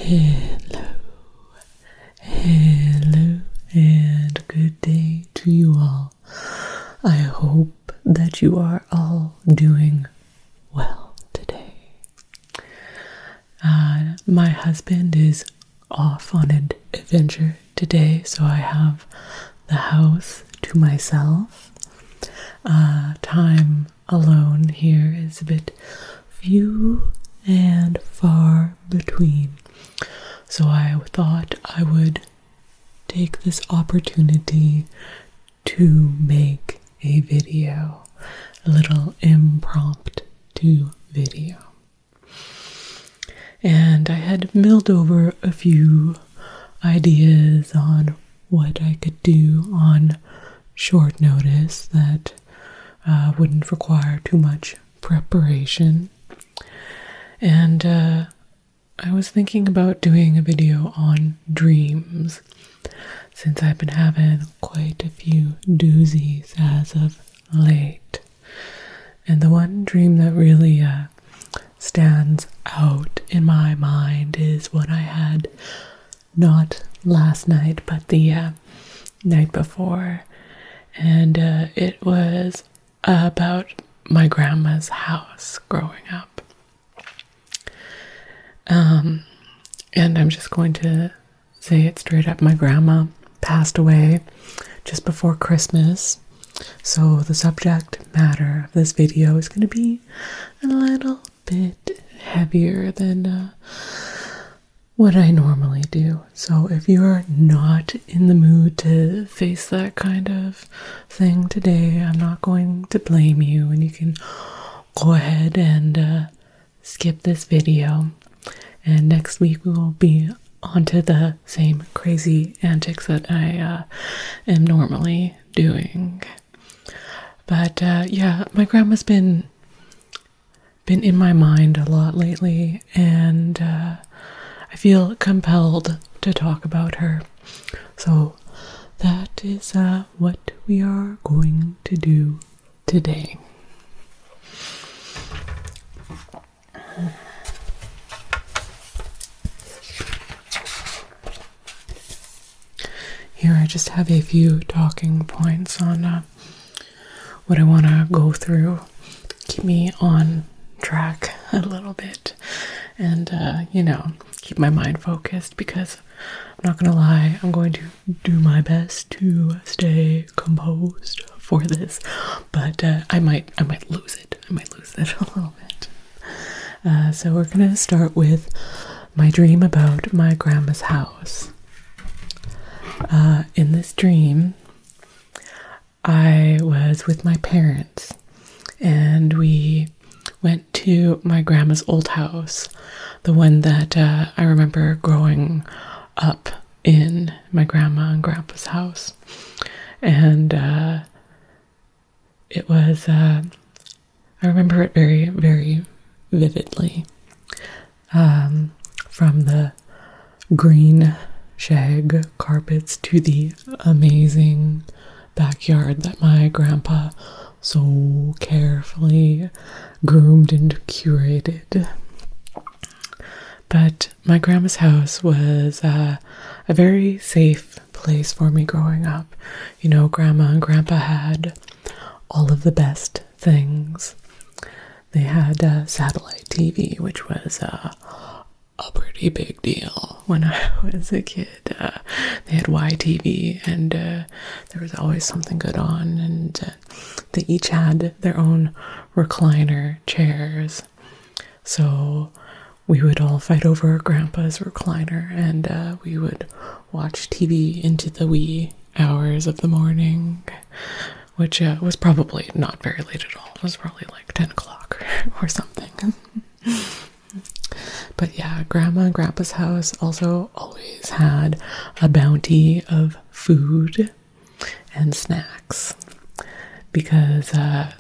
Hello, hello, and good day to you all. I hope that you are all doing well today. My husband is off on an adventure today, so I have the house to myself. Time alone here is a bit few and far between. So I thought I would take this opportunity to make a video, a little impromptu video. And I had milled over a few ideas on what I could do on short notice that wouldn't require too much preparation. And I was thinking about doing a video on dreams, since I've been having quite a few doozies as of late. And the one dream that really stands out in my mind is what I had not last night, but the night before. And it was about my grandma's house growing up. And I'm just going to say it straight up. My grandma passed away just before Christmas. So the subject matter of this video is going to be a little bit heavier than what I normally do. So if you are not in the mood to face that kind of thing today, I'm not going to blame you, and you can go ahead and skip this video. And next week we will be onto the same crazy antics that I am normally doing. But yeah, my grandma's been in my mind a lot lately, and I feel compelled to talk about her. So that is what we are going to do today. Here I just have a few talking points on what I want to go through, keep me on track a little bit, and keep my mind focused, because I'm not gonna lie, I'm going to do my best to stay composed for this, but I might lose it. I might lose it a little bit. So we're gonna start with my dream about my grandma's house. In this dream, I was with my parents, and we went to my grandma's old house, the one that I remember growing up in, my grandma and grandpa's house. And it was, I remember it very, very vividly, from the green shag carpets to the amazing backyard that my grandpa so carefully groomed and curated. But my grandma's house was a very safe place for me growing up. You know, grandma and grandpa had all of the best things. They had satellite TV, which was a pretty big deal when I was a kid. They had YTV, and there was always something good on, and they each had their own recliner chairs. So we would all fight over grandpa's recliner, and we would watch TV into the wee hours of the morning, which was probably not very late at all. It was probably like 10 o'clock or something. But yeah, grandma and grandpa's house also always had a bounty of food and snacks, because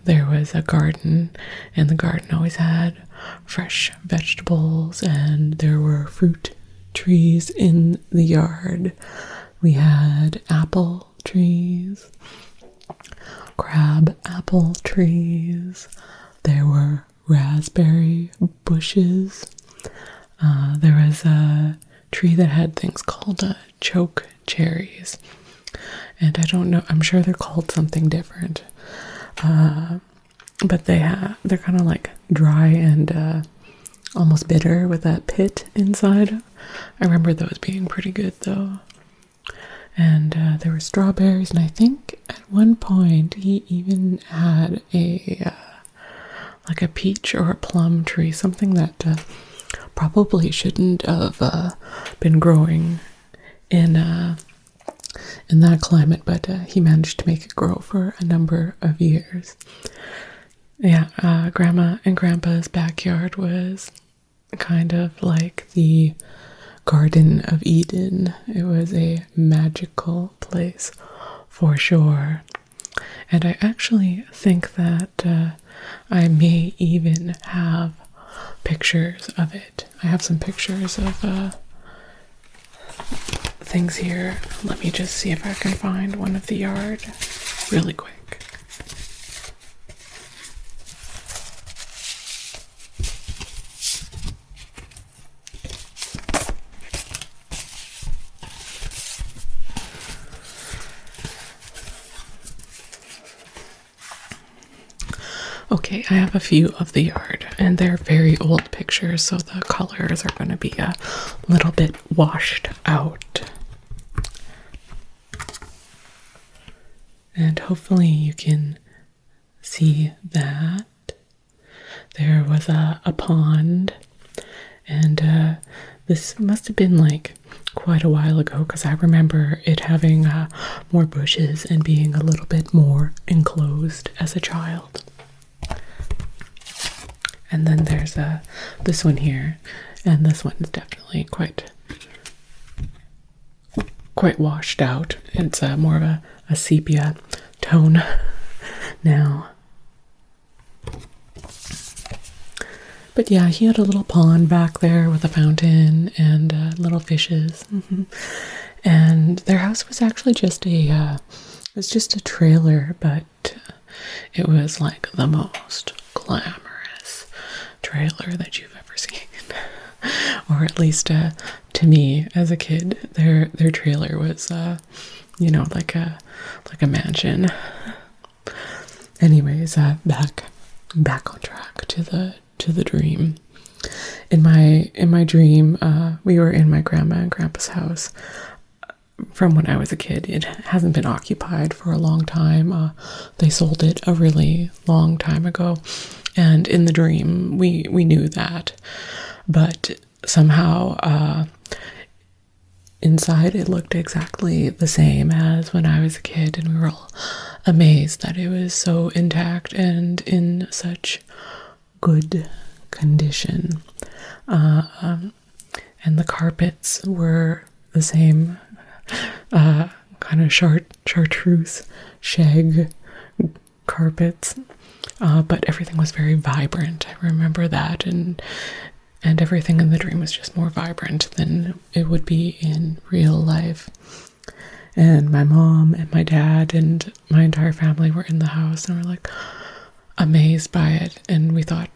there was a garden, and the garden always had fresh vegetables, and there were fruit trees in the yard. We had apple trees, crab apple trees. There were raspberry bushes. There was tree that had things called choke cherries. And I don't know, I'm sure they're called something different. But they're kind of like dry and almost bitter with that pit inside. I remember those being pretty good though. And there were strawberries, and I think at one point he even had like a peach or a plum tree, something that probably shouldn't have been growing in that climate, but he managed to make it grow for a number of years. Yeah, Grandma and Grandpa's backyard was kind of like the Garden of Eden. It was a magical place for sure. And I actually think that I may even have pictures of it. I have some pictures of things here. Let me just see if I can find one of the yard really quick. Okay, I have a few of the yard, and they're very old pictures, so the colors are going to be a little bit washed out. And hopefully you can see that. There was a pond, and this must have been like quite a while ago, because I remember it having more bushes and being a little bit more enclosed as a child. And then there's this one here, and this one is definitely quite washed out. It's more of a sepia tone now. But yeah, he had a little pond back there with a fountain and little fishes. And their house was actually just it was just a trailer, but it was like the most glamorous trailer that you've ever seen. Or at least to me as a kid, their trailer was like a mansion. Anyways, back on track to the dream. In my dream, we were in my grandma and grandpa's house from when I was a kid. It hasn't been occupied for a long time. They sold it a really long time ago. And in the dream, we knew that. But somehow, inside it looked exactly the same as when I was a kid. And we were all amazed that it was so intact and in such good condition. And the carpets were the same kind of chartreuse shag carpets. But everything was very vibrant. I remember that, and everything in the dream was just more vibrant than it would be in real life. And my mom and my dad and my entire family were in the house, and we're like amazed by it. And we thought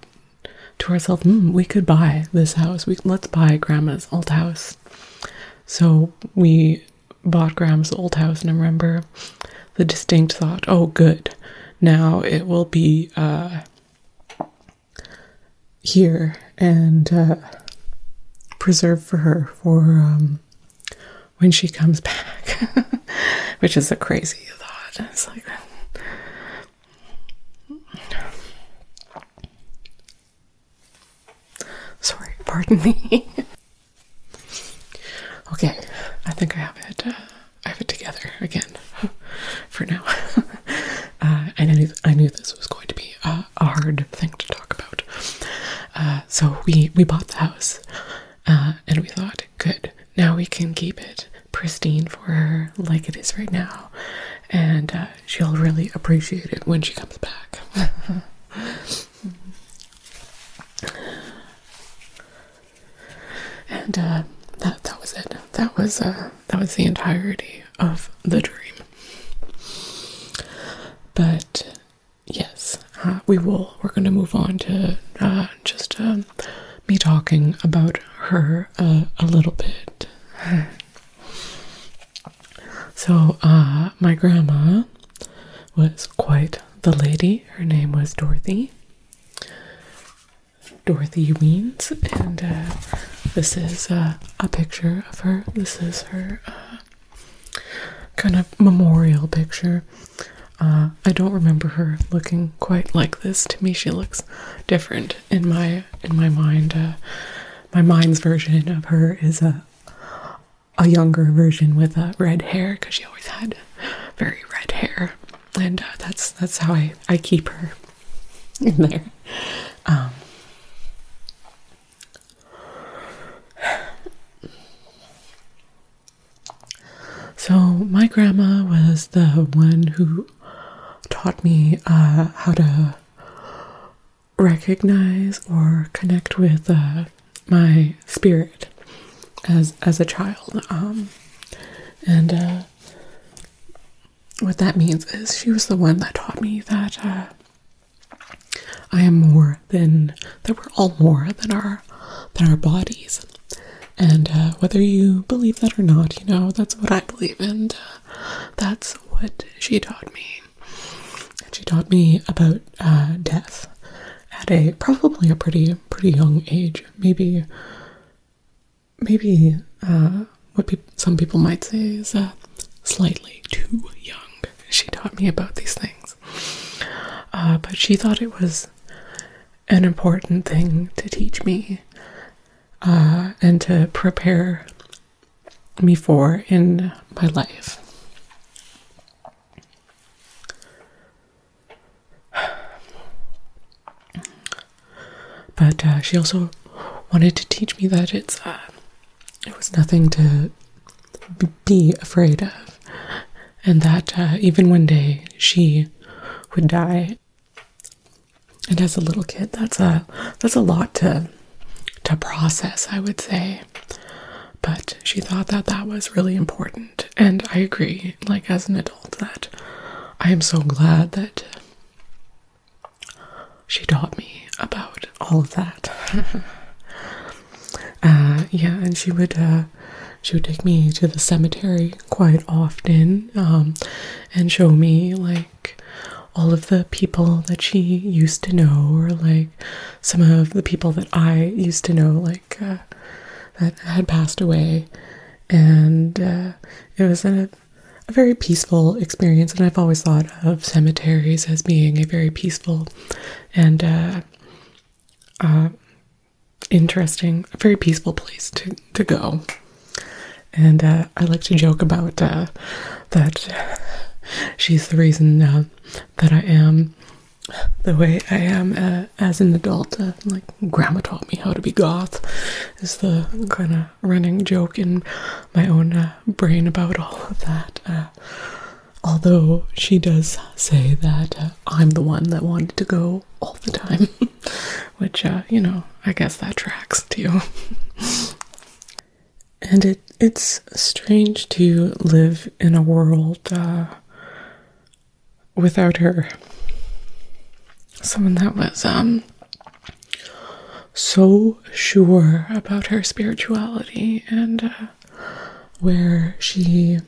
to ourselves, we could buy this house. Let's buy Grandma's old house. So we bought Grandma's old house, and I remember the distinct thought, oh, good. Now it will be here and preserved for her for when she comes back, which is a crazy thought. It's like, sorry, pardon me. Okay, I think I have it together again for now. I knew this was going to be a hard thing to talk about. So we bought the house, and we thought, good, now we can keep it pristine for her like it is right now, and she'll really appreciate it when she comes back. And that was it. That was the entirety of the dream. But yes, we're going to move on to just me talking about her a little bit. So, my grandma was quite the lady. Her name was Dorothy. Dorothy Weens, and this is a picture of her. This is her kind of memorial picture. I don't remember her looking quite like this. To me, she looks different in my mind. My mind's version of her is a younger version with red hair, because she always had very red hair, and that's how I keep her in there. So my grandma was the one who taught me how to recognize or connect with my spirit as a child. And what that means is she was the one that taught me that that we're all more than our bodies. And whether you believe that or not, that's what I believe, and that's what she taught me. And she taught me about death at probably a pretty young age, maybe what some people might say is slightly too young. She taught me about these things, but she thought it was an important thing to teach me. And to prepare me for in my life. But she also wanted to teach me that it was nothing to be afraid of, and that even one day she would die. And as a little kid, that's a lot to process, I would say. But she thought that was really important, and I agree, like as an adult, that I am so glad that she taught me about all of that. And she would take me to the cemetery quite often, and show me like all of the people that she used to know, or like some of the people that I used to know, like that had passed away. And it was a very peaceful experience, and I've always thought of cemeteries as being a very peaceful and interesting, a very peaceful place to go. And I like to joke about that she's the reason that I am the way I am as an adult. Like, grandma taught me how to be goth, is the kind of running joke in my own brain about all of that. Although she does say that I'm the one that wanted to go all the time, which, I guess that tracks too. And it's strange to live in a world without her. Someone that was so sure about her spirituality and where she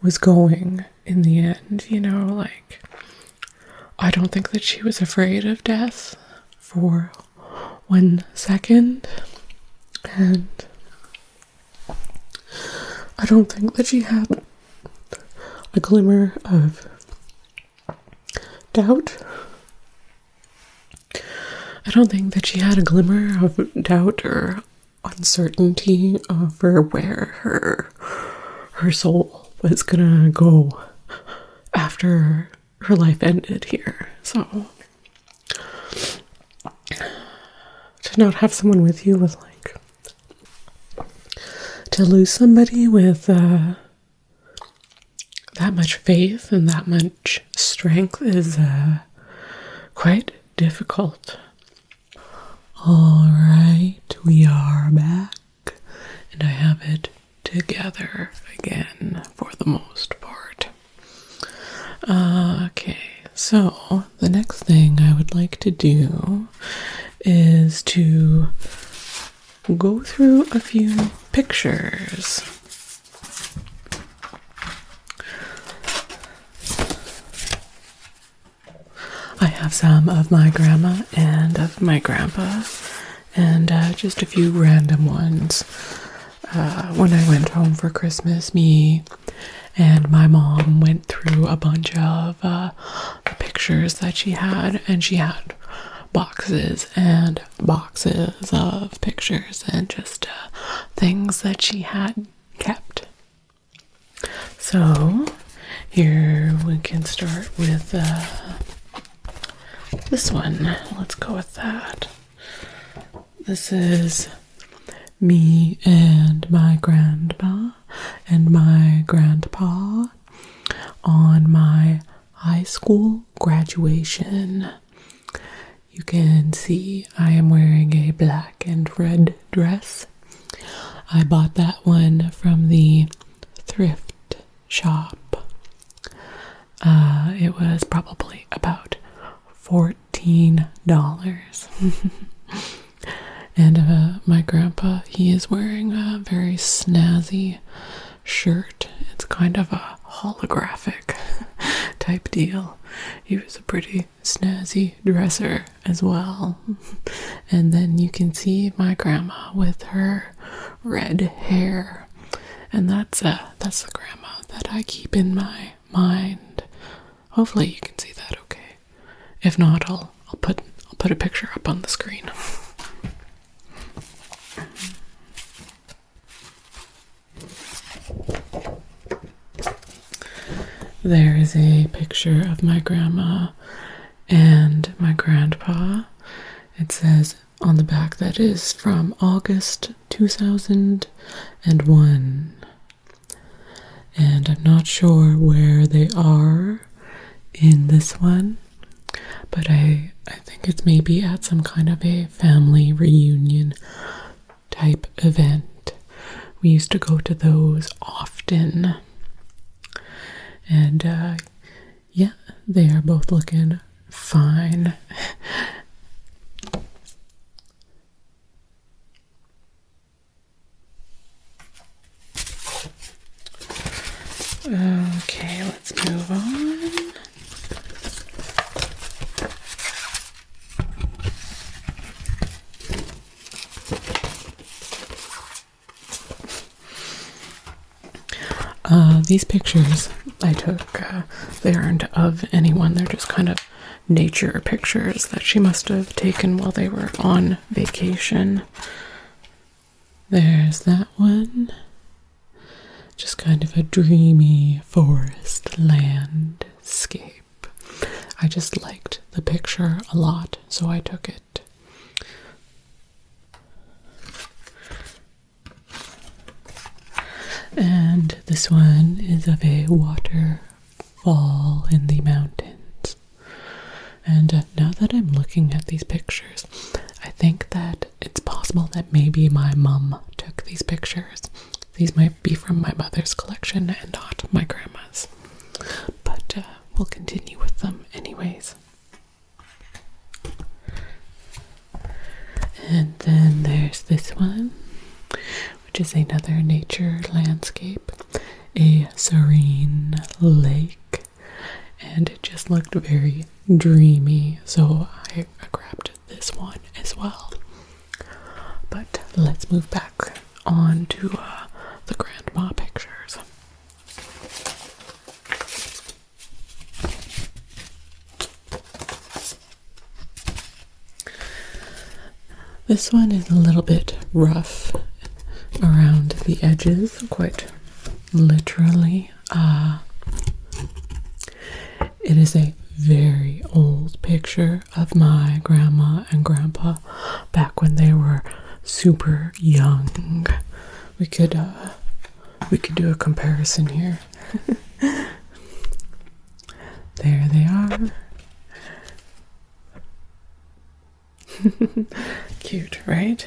was going in the end, like, I don't think that she was afraid of death for 1 second, and I don't think that she had a glimmer of doubt. I don't think that she had a glimmer of doubt or uncertainty over where her soul was gonna go after her life ended here. So to not have someone with you was like, to lose somebody with that much faith and that much strength is quite difficult. All right, we are back, and I have it together again for the most part. Okay, so the next thing I would like to do is to go through a few pictures. I have some of my grandma and of my grandpa, and just a few random ones. When I went home for Christmas, me and my mom went through a bunch of the pictures that she had, and she had boxes and boxes of pictures and just things that she had kept. So here we can start with this one. Let's go with that. This is me and my grandma and my grandpa on my high school graduation. You can see I am wearing a black and red dress. I bought that one from the thrift shop. It was probably about $14. And my grandpa, he is wearing a very snazzy shirt. It's kind of a holographic type deal. He was a pretty snazzy dresser as well. And then you can see my grandma with her red hair. And that's the grandma that I keep in my mind. Hopefully you can see that okay. If not, I'll put a picture up on the screen. There is a picture of my grandma and my grandpa. It says on the back that is from August 2001. And I'm not sure where they are in this one, but I think it's maybe at some kind of a family reunion type event. We used to go to those often. And yeah, they are both looking fine. Okay, let's move on. These pictures I took, they aren't of anyone. They're just kind of nature pictures that she must have taken while they were on vacation. There's that one. Just kind of a dreamy forest landscape. I just liked the picture a lot, so I took it. And this one is of a waterfall in the mountains. And now that I'm looking at these pictures, I think that it's possible that maybe my mom took these pictures. These might be from my mother's collection and not my grandma's. But we'll continue with them anyways. And then there's this one, which is another nature landscape, a serene lake, and it just looked very dreamy, so I grabbed this one as well. But let's move back on to the grandma pictures. This one is a little bit rough around the edges, quite literally. It is a very old picture of my grandma and grandpa back when they were super young. We could do a comparison here. There they are. Cute, right?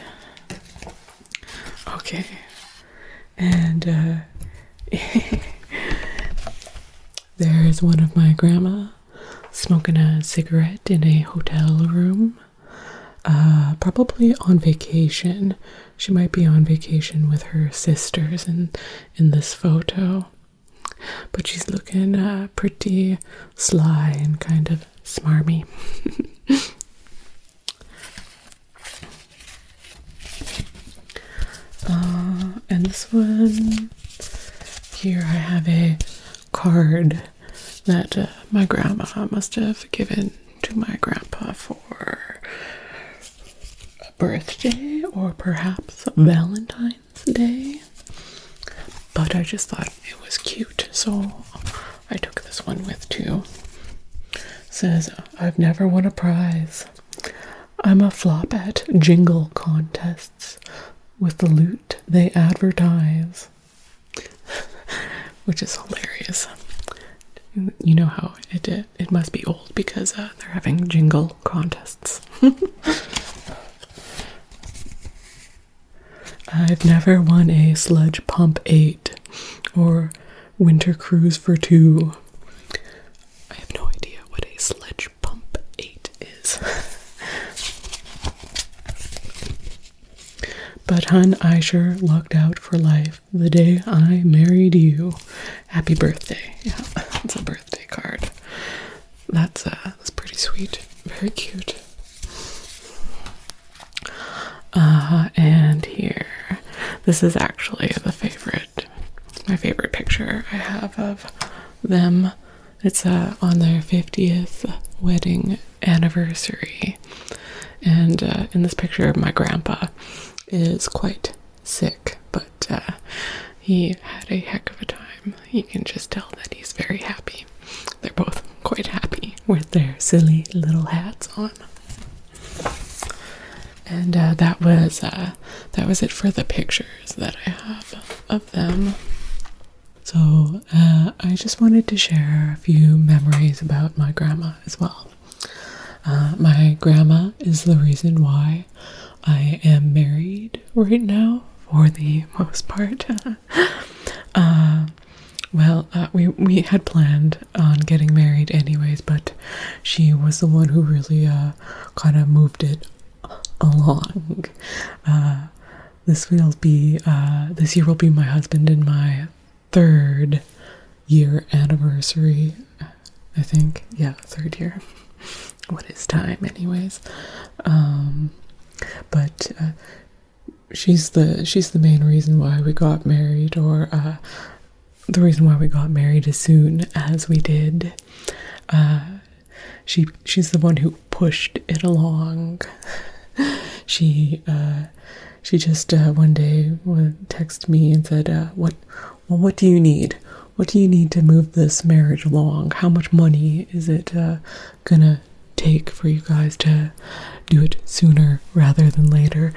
Okay. And there's one of my grandma smoking a cigarette in a hotel room. Probably on vacation. She might be on vacation with her sisters in this photo. But she's looking pretty sly and kind of smarmy. And this one here, I have a card that my grandma must have given to my grandpa for a birthday or perhaps Valentine's Day. But I just thought it was cute, so I took this one with too. It says, I've never won a prize. I'm a flop at jingle contests with the loot they advertise. Which is hilarious. You know how it must be old because they're having jingle contests. I've never won a Sludge Pump 8 or Winter Cruise for 2. I have no idea what a Sludge Pump 8 is. But hun, I sure lucked out for life the day I married you. Happy birthday. Yeah, it's a birthday card. That's pretty sweet. Very cute. And here, this is actually my favorite picture I have of them. It's on their 50th wedding anniversary. And in this picture, my grandpa is quite sick, but he had a heck of a time. You can just tell that he's very happy. They're both quite happy with their silly little hats on. And that was it for the pictures that I have of them. So I just wanted to share a few memories about my grandma as well. My grandma is the reason why I am married right now, for the most part. We had planned on getting married anyways, but she was the one who really kind of moved it along. This year will be my husband and my 3rd year anniversary, I think. Yeah, 3rd year. What is time anyways? But she's the main reason why we got married, or the reason why we got married as soon as we did. She's the one who pushed it along. She just one day would text me and said, what do you need? What do you need to move this marriage along? How much money is it gonna take for you guys to do it sooner rather than later?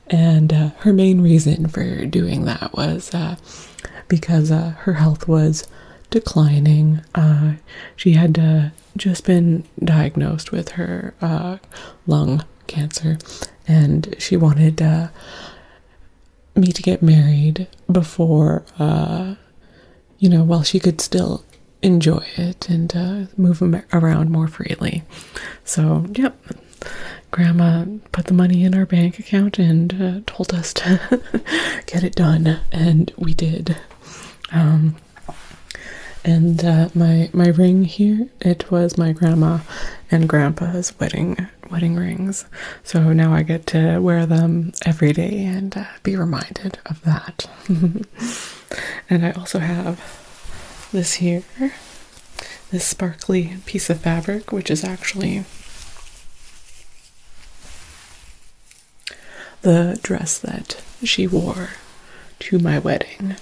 And her main reason for doing that was because her health was declining. She had just been diagnosed with her lung cancer, and she wanted me to get married before, while she could still enjoy it and move around more freely. So, yep, Grandma put the money in our bank account and told us to get it done, and we did. My ring here, it was my grandma and grandpa's wedding rings. So now I get to wear them every day and be reminded of that. And I also have this here, this sparkly piece of fabric, which is actually the dress that she wore to my wedding.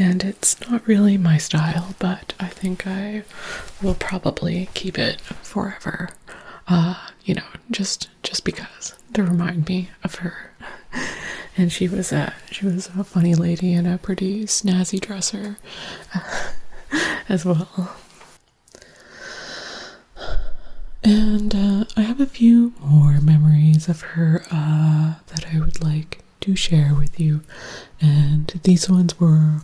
And it's not really my style, but I think I will probably keep it forever. Just because, to remind me of her. And she was a funny lady and a pretty snazzy dresser as well. And I have a few more memories of her that I would like to share with you. And these ones were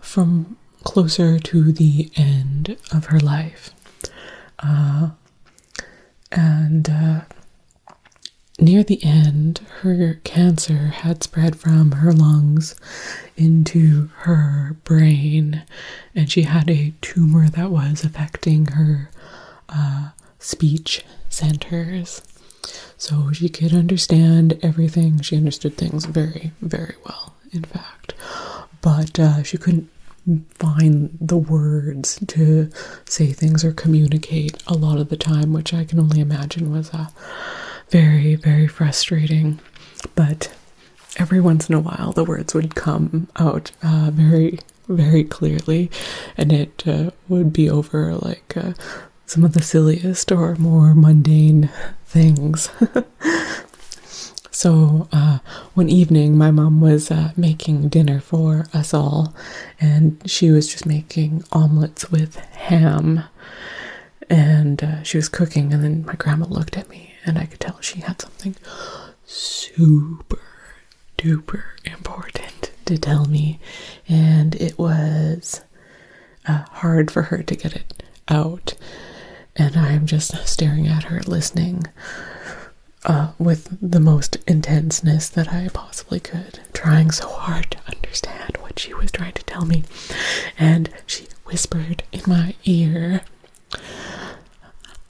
from closer to the end of her life. near the end, her cancer had spread from her lungs into her brain, and she had a tumor that was affecting her speech centers. So she could understand everything. She understood things very, very well, in fact. But she couldn't find the words to say things or communicate a lot of the time, which I can only imagine was very, very frustrating. But every once in a while, the words would come out very, very clearly, and it would be over like some of the silliest or more mundane things. So one evening, my mom was making dinner for us all, and she was just making omelets with ham. And she was cooking, and then my grandma looked at me, and I could tell she had something super duper important to tell me, and it was hard for her to get it out. And I'm just staring at her, listening with the most intenseness that I possibly could, trying so hard to understand what she was trying to tell me. And she whispered in my ear,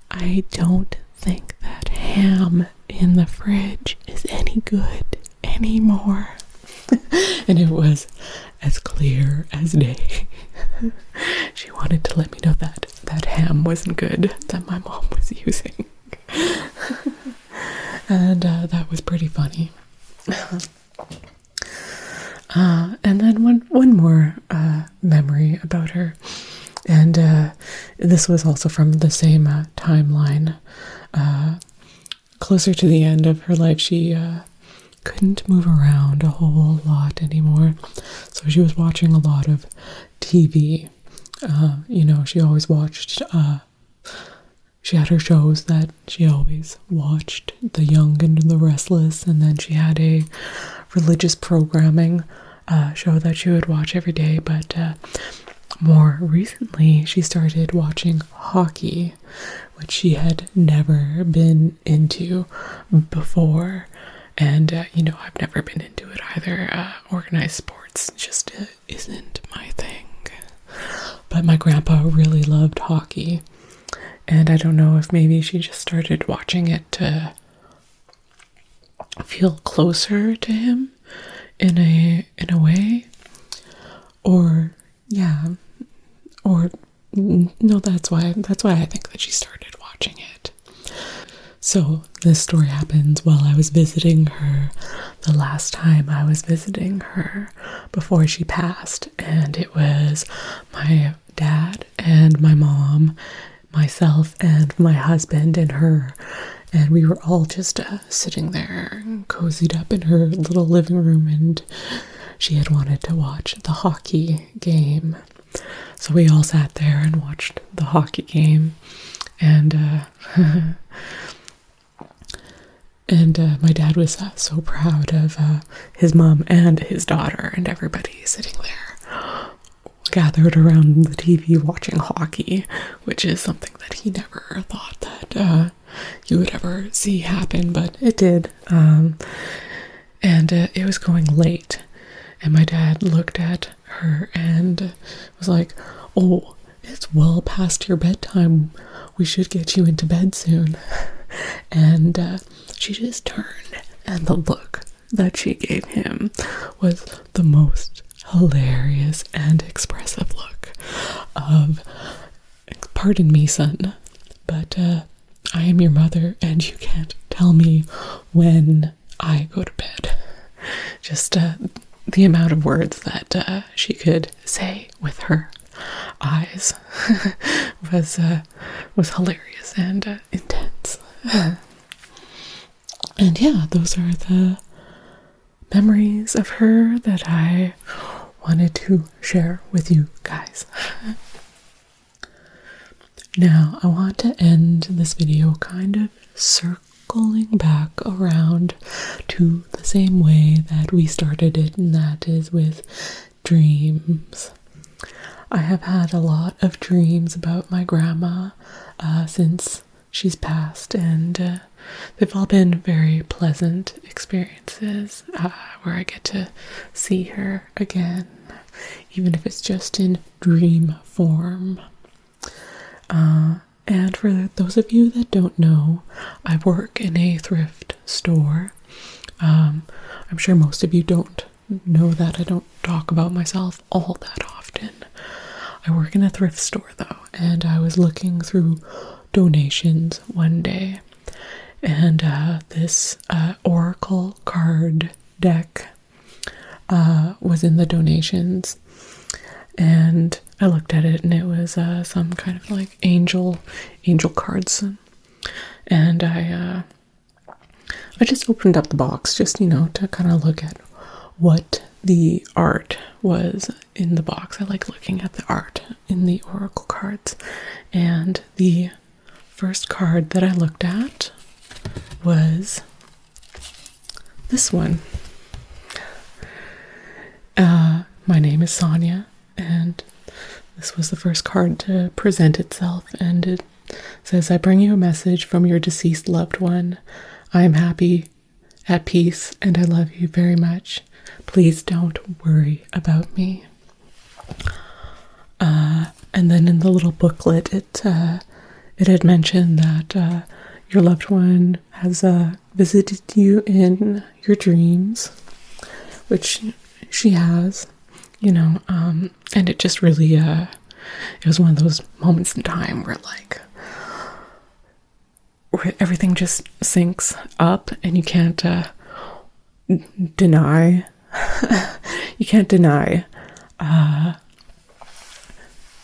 "I don't think that ham in the fridge is any good anymore." And it was as clear as day. She wanted to let me know that that ham wasn't good, that my mom was using. And that was pretty funny. And then one more memory about her. And this was also from the same timeline. Closer to the end of her life, she couldn't move around a whole lot anymore. So she was watching a lot of TV. She always watched, she had her shows that she always watched, The Young and the Restless, and then she had a religious programming show that she would watch every day. But more recently, she started watching hockey, which she had never been into before. And, I've never been into it either. Organized sports just isn't my thing. But my grandpa really loved hockey. And I don't know if maybe she just started watching it to feel closer to him in a way. Or, yeah. Or, no, that's why I think that she started watching it. So this story happens while I was visiting her, the last time I was visiting her before she passed. And it was my dad and my mom, myself and my husband and her. And we were all just sitting there cozied up in her little living room, and she had wanted to watch the hockey game. So we all sat there and watched the hockey game. And my dad was so proud of his mom and his daughter and everybody sitting there gathered around the TV watching hockey, which is something that he never thought that you would ever see happen, but it did. And it was going late, and my dad looked at her and was like, "Oh, it's well past your bedtime. We should get you into bed soon." And she just turned, and the look that she gave him was the most hilarious and expressive look of, "Pardon me, son, but I am your mother, and you can't tell me when I go to bed." Just the amount of words that she could say with her eyes was hilarious and intense. And yeah, those are the memories of her that I wanted to share with you guys. Now, I want to end this video kind of circling back around to the same way that we started it, and that is with dreams. I have had a lot of dreams about my grandma since she's passed, and they've all been very pleasant experiences where I get to see her again, even if it's just in dream form. And for those of you that don't know, I work in a thrift store. I'm sure most of you don't know that. I don't talk about myself all that often. I work in a thrift store though, and I was looking through donations one day, and this oracle card deck was in the donations, and I looked at it, and it was some kind of like angel cards, and I just opened up the box just, to kind of look at what the art was in the box. I like looking at the art in the oracle cards, and the first card that I looked at was this one. My name is Sonia, and this was the first card to present itself, and it says, I bring you a message from your deceased loved one. I am happy, at peace, and I love you very much. Please don't worry about me. And then in the little booklet, it had mentioned that your loved one has visited you in your dreams, which she has, and it just really, it was one of those moments in time where everything just syncs up, and you can't deny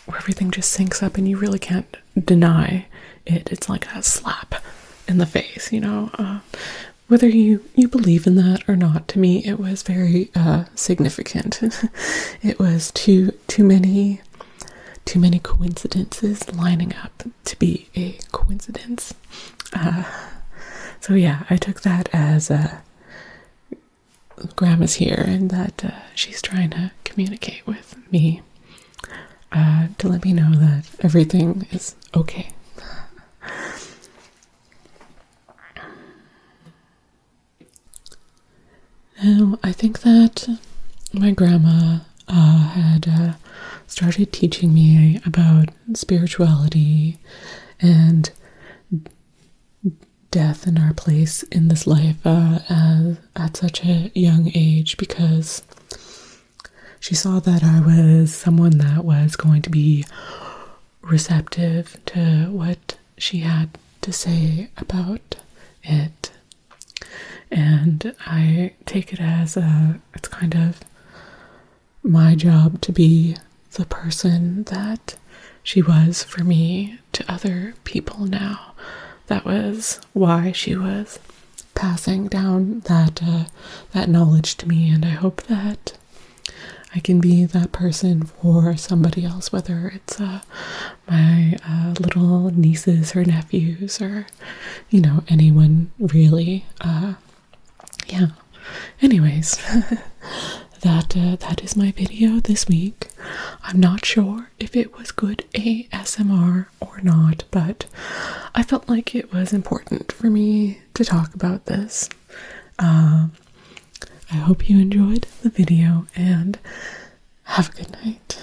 where everything just syncs up, and you really can't deny it. It's like a slap in the face, whether you believe in that or not. To me, it was very significant. It was too many coincidences lining up to be a coincidence. So yeah, I took that as Grandma's here, and that she's trying to communicate with me to let me know that everything is okay. Now, I think that my grandma had started teaching me about spirituality and death and our place in this life at such a young age, because she saw that I was someone that was going to be receptive to what she had to say about it. And I take it as it's kind of my job to be the person that she was for me to other people now. That was why she was passing down that knowledge to me, and I hope that I can be that person for somebody else, whether it's my little nieces or nephews, or anyone really. Yeah. Anyways, that is my video this week. I'm not sure if it was good ASMR or not, but I felt like it was important for me to talk about this. I hope you enjoyed the video, and have a good night.